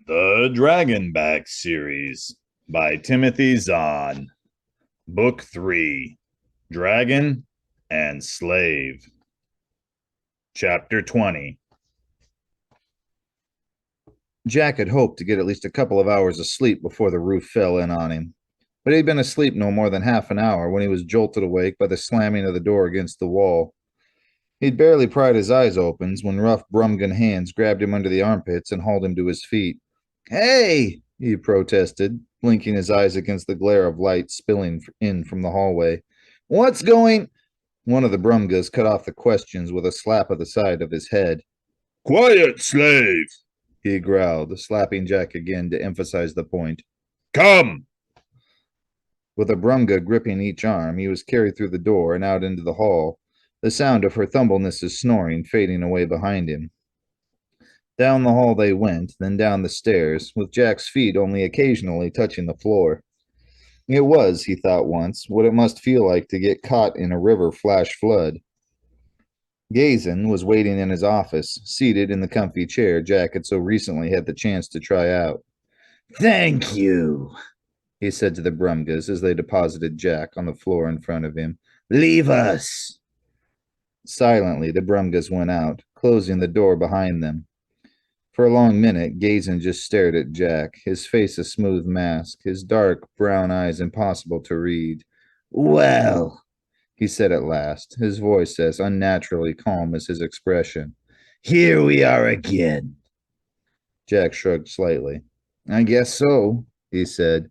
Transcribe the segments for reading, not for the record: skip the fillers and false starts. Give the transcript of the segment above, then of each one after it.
The Dragonback series by Timothy Zahn. Book 3, Dragon and Slave. Chapter 20. Jack had hoped to get at least a couple of hours of sleep before the roof fell in on him. But he'd been asleep no more than half an hour when he was jolted awake by the slamming of the door against the wall. He'd barely pried his eyes open when rough Brumgan hands grabbed him under the armpits and hauled him to his feet. "Hey!" he protested, blinking his eyes against the glare of light spilling in from the hallway. "What's going—" One of the Brumgas cut off the questions with a slap of the side of his head. "Quiet, slave!" he growled, slapping Jack again to emphasize the point. "Come!" With a Brumga gripping each arm, he was carried through the door and out into the hall, the sound of her Thumbleness's snoring fading away behind him. Down the hall they went, then down the stairs, with Jack's feet only occasionally touching the floor. It was, he thought once, what it must feel like to get caught in a river flash flood. Gazin was waiting in his office, seated in the comfy chair Jack had so recently had the chance to try out. "Thank you," he said to the Brumgas as they deposited Jack on the floor in front of him. "Leave us." Silently, the Brumgas went out, closing the door behind them. For a long minute, Gazin just stared at Jack, his face a smooth mask, his dark brown eyes impossible to read. "Well," he said at last, his voice as unnaturally calm as his expression, "here we are again." Jack shrugged slightly. "I guess so," he said.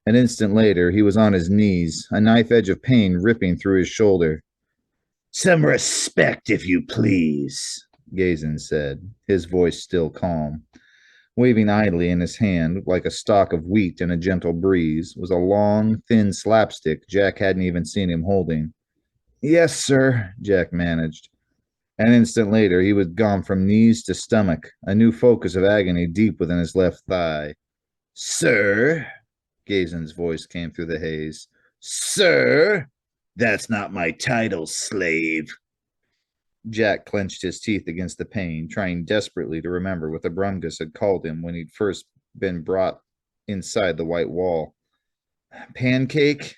An instant later, he was on his knees, a knife edge of pain ripping through his shoulder. "Some respect, if you please," Gazin said, his voice still calm. Waving idly in his hand, like a stalk of wheat in a gentle breeze, was a long, thin slapstick Jack hadn't even seen him holding. "Yes, sir," Jack managed. An instant later, he was gone from knees to stomach, a new focus of agony deep within his left thigh. "Sir," Gazin's voice came through the haze. "Sir? That's not my title, slave." Jack clenched his teeth against the pain, trying desperately to remember what the Brumgas had called him when he'd first been brought inside the white wall. Pancake?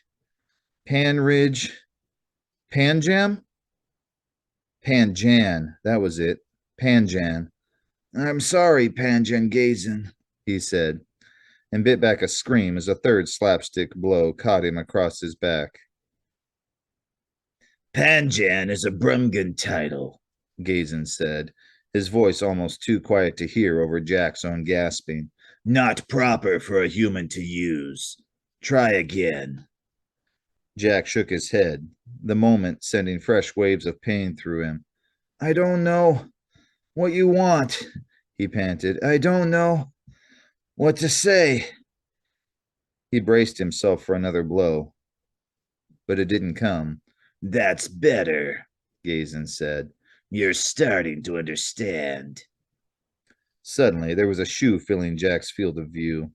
Panridge? Panjam? Panjan, that was it. Panjan. "I'm sorry, Panjan Gazin," he said, and bit back a scream as a third slapstick blow caught him across his back. "Panjan is a Brumgan title," Gazin said, his voice almost too quiet to hear over Jack's own gasping. "Not proper for a human to use. Try again." Jack shook his head, the moment sending fresh waves of pain through him. "I don't know what you want," he panted. "I don't know what to say." He braced himself for another blow, but it didn't come. "That's better," Gazin said. "You're starting to understand." Suddenly, there was a shoe filling Jack's field of view.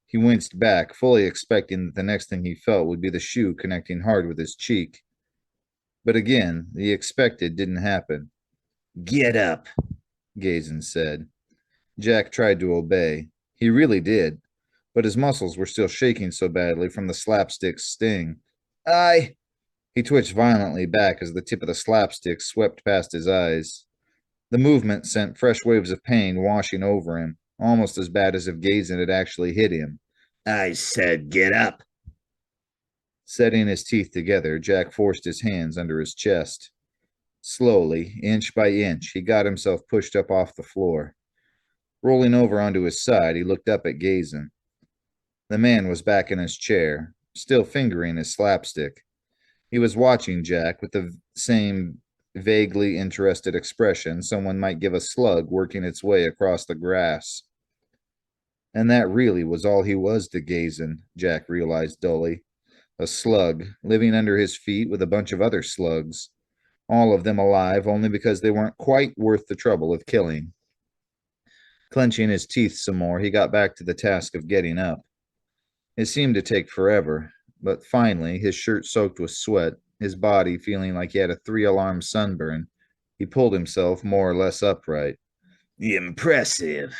He winced back, fully expecting that the next thing he felt would be the shoe connecting hard with his cheek. But again, the expected didn't happen. "Get up," Gazin said. Jack tried to obey. He really did, but his muscles were still shaking so badly from the slapstick's sting. He twitched violently back as the tip of the slapstick swept past his eyes. The movement sent fresh waves of pain washing over him, almost as bad as if Gazin had actually hit him. "I said get up." Setting his teeth together, Jack forced his hands under his chest. Slowly, inch by inch, he got himself pushed up off the floor. Rolling over onto his side, he looked up at Gazin. The man was back in his chair, still fingering his slapstick. He was watching Jack with the same vaguely interested expression someone might give a slug working its way across the grass. And that really was all he was to Gazin, Jack realized dully. A slug, living under his feet with a bunch of other slugs, all of them alive only because they weren't quite worth the trouble of killing. Clenching his teeth some more, he got back to the task of getting up. It seemed to take forever, but finally, his shirt soaked with sweat, his body feeling like he had a 3-alarm sunburn, he pulled himself more or less upright. "Impressive,"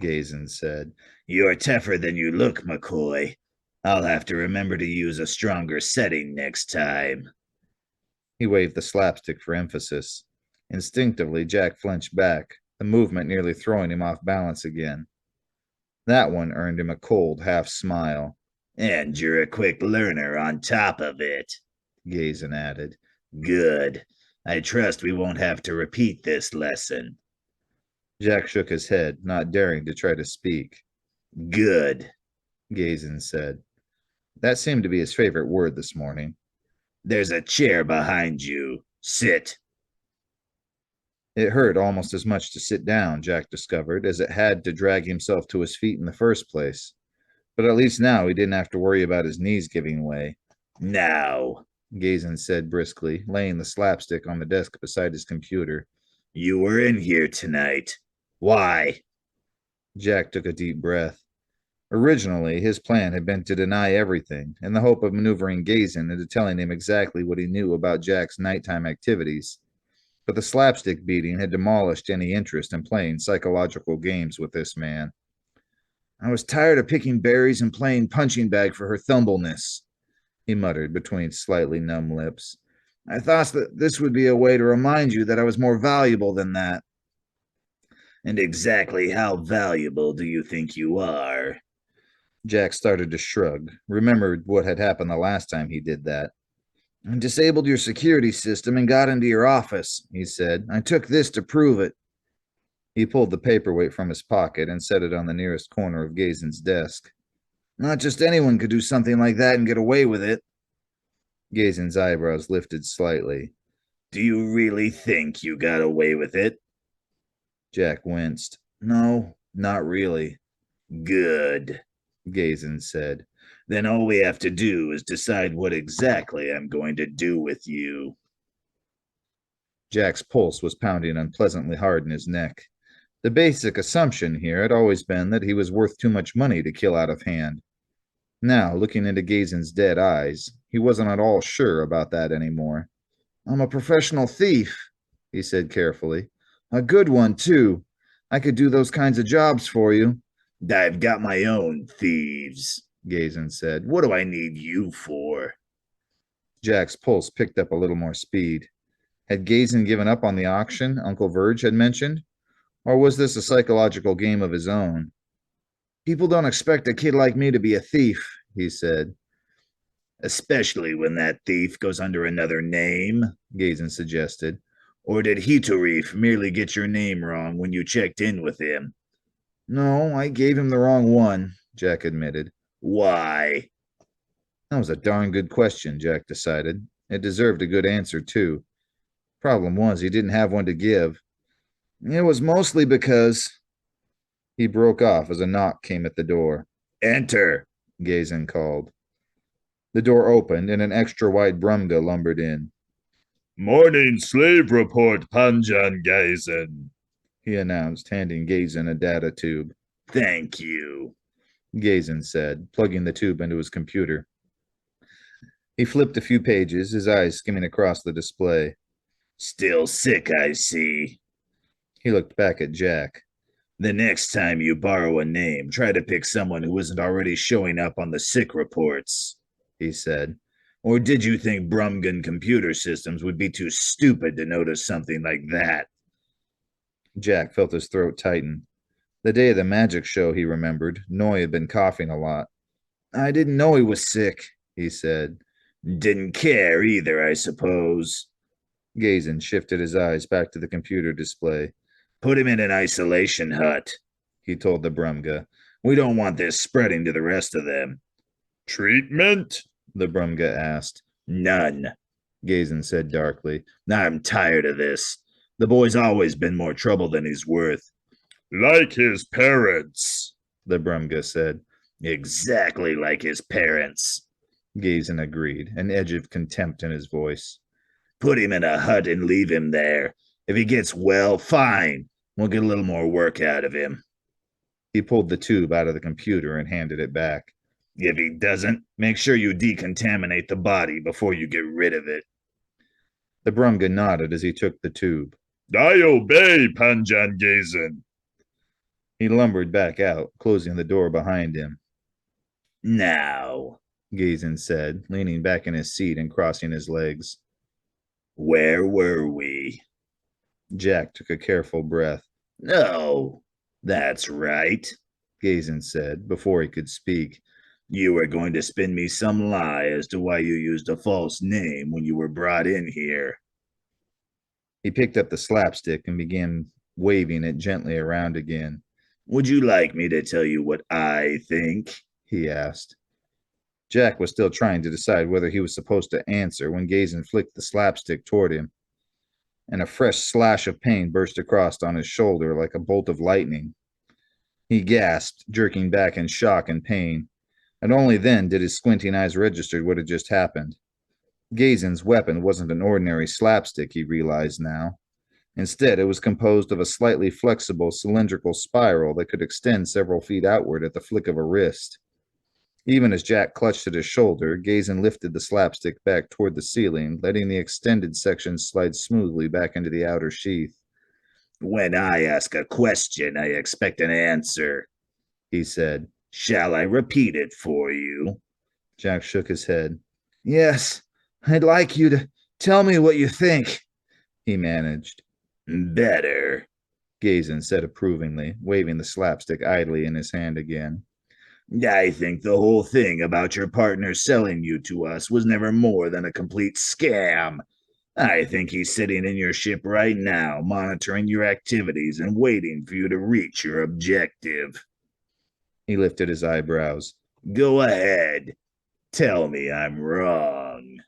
Gazin said. You're tougher than you look, McCoy. I'll have to remember to use a stronger setting next time. He waved the slapstick for emphasis. Instinctively, Jack flinched back, the movement nearly throwing him off balance again. That one earned him a cold half smile. And you're a quick learner on top of it, Gazin added. Good. I trust we won't have to repeat this lesson. Jack shook his head, not daring to try to speak. Good, Gazin said. That seemed to be his favorite word this morning. There's a chair behind you. Sit. It hurt almost as much to sit down, Jack discovered, as it had to drag himself to his feet in the first place. But at least now he didn't have to worry about his knees giving way. Now, Gazin said briskly, laying the slapstick on the desk beside his computer. You were in here tonight. Why? Jack took a deep breath. Originally, his plan had been to deny everything, in the hope of maneuvering Gazin into telling him exactly what he knew about Jack's nighttime activities. But the slapstick beating had demolished any interest in playing psychological games with this man. I was tired of picking berries and playing punching bag for her thumbleness, he muttered between slightly numb lips. I thought that this would be a way to remind you that I was more valuable than that. And exactly how valuable do you think you are? Jack started to shrug, remembered what had happened the last time he did that. I disabled your security system and got into your office, he said. I took this to prove it. He pulled the paperweight from his pocket and set it on the nearest corner of Gazin's desk. Not just anyone could do something like that and get away with it. Gazin's eyebrows lifted slightly. Do you really think you got away with it? Jack winced. No, not really. Good, Gazin said. Then all we have to do is decide what exactly I'm going to do with you. Jack's pulse was pounding unpleasantly hard in his neck. The basic assumption here had always been that he was worth too much money to kill out of hand. Now, looking into Gazin's dead eyes, he wasn't at all sure about that anymore. I'm a professional thief, he said carefully. A good one, too. I could do those kinds of jobs for you. I've got my own thieves, Gazin said. What do I need you for? Jack's pulse picked up a little more speed. Had Gazin given up on the auction Uncle Verge had mentioned? Or was this a psychological game of his own? People don't expect a kid like me to be a thief, he said. Especially when that thief goes under another name, Gazin suggested. Or did Hitorif merely get your name wrong when you checked in with him? No, I gave him the wrong one, Jack admitted. Why? That was a darn good question, Jack decided. It deserved a good answer, too. Problem was, he didn't have one to give. It was mostly because... He broke off as a knock came at the door. Enter, Gazin called. The door opened and an extra-wide Brumga lumbered in. Morning slave report, Panjan Gazin, he announced, handing Gazin a data tube. Thank you, Gazin said, plugging the tube into his computer. He flipped a few pages, his eyes skimming across the display. Still sick, I see. He looked back at Jack. The next time you borrow a name, try to pick someone who isn't already showing up on the sick reports, he said. Or did you think Brumgan computer systems would be too stupid to notice something like that? Jack felt his throat tighten. The day of the magic show, he remembered, Noy had been coughing a lot. I didn't know he was sick, he said. Didn't care either, I suppose. Gazin shifted his eyes back to the computer display. Put him in an isolation hut, he told the Brumga. We don't want this spreading to the rest of them. Treatment? The Brumga asked. None, Gazin said darkly. I'm tired of this. The boy's always been more trouble than he's worth. Like his parents, the Brumga said. Exactly like his parents, Gazin agreed, an edge of contempt in his voice. Put him in a hut and leave him there. If he gets well, fine. We'll get a little more work out of him. He pulled the tube out of the computer and handed it back. If he doesn't, make sure you decontaminate the body before you get rid of it. The Brumga nodded as he took the tube. I obey, Panjan Gazin. He lumbered back out, closing the door behind him. Now, Gazin said, leaning back in his seat and crossing his legs. Where were we? Jack took a careful breath. No, that's right, Gazin said, before he could speak. You were going to spin me some lie as to why you used a false name when you were brought in here. He picked up the slapstick and began waving it gently around again. Would you like me to tell you what I think? He asked. Jack was still trying to decide whether he was supposed to answer when Gazin flicked the slapstick toward him, and a fresh slash of pain burst across on his shoulder like a bolt of lightning. He gasped, jerking back in shock and pain, and only then did his squinting eyes register what had just happened. Gazin's weapon wasn't an ordinary slapstick, he realized now. Instead, it was composed of a slightly flexible cylindrical spiral that could extend several feet outward at the flick of a wrist. Even as Jack clutched at his shoulder, Gazin lifted the slapstick back toward the ceiling, letting the extended section slide smoothly back into the outer sheath. When I ask a question, I expect an answer, he said. Shall I repeat it for you? Jack shook his head. Yes, I'd like you to tell me what you think, he managed. Better, Gazin said approvingly, waving the slapstick idly in his hand again. I think the whole thing about your partner selling you to us was never more than a complete scam. I think he's sitting in your ship right now, monitoring your activities and waiting for you to reach your objective. He lifted his eyebrows. Go ahead. Tell me I'm wrong.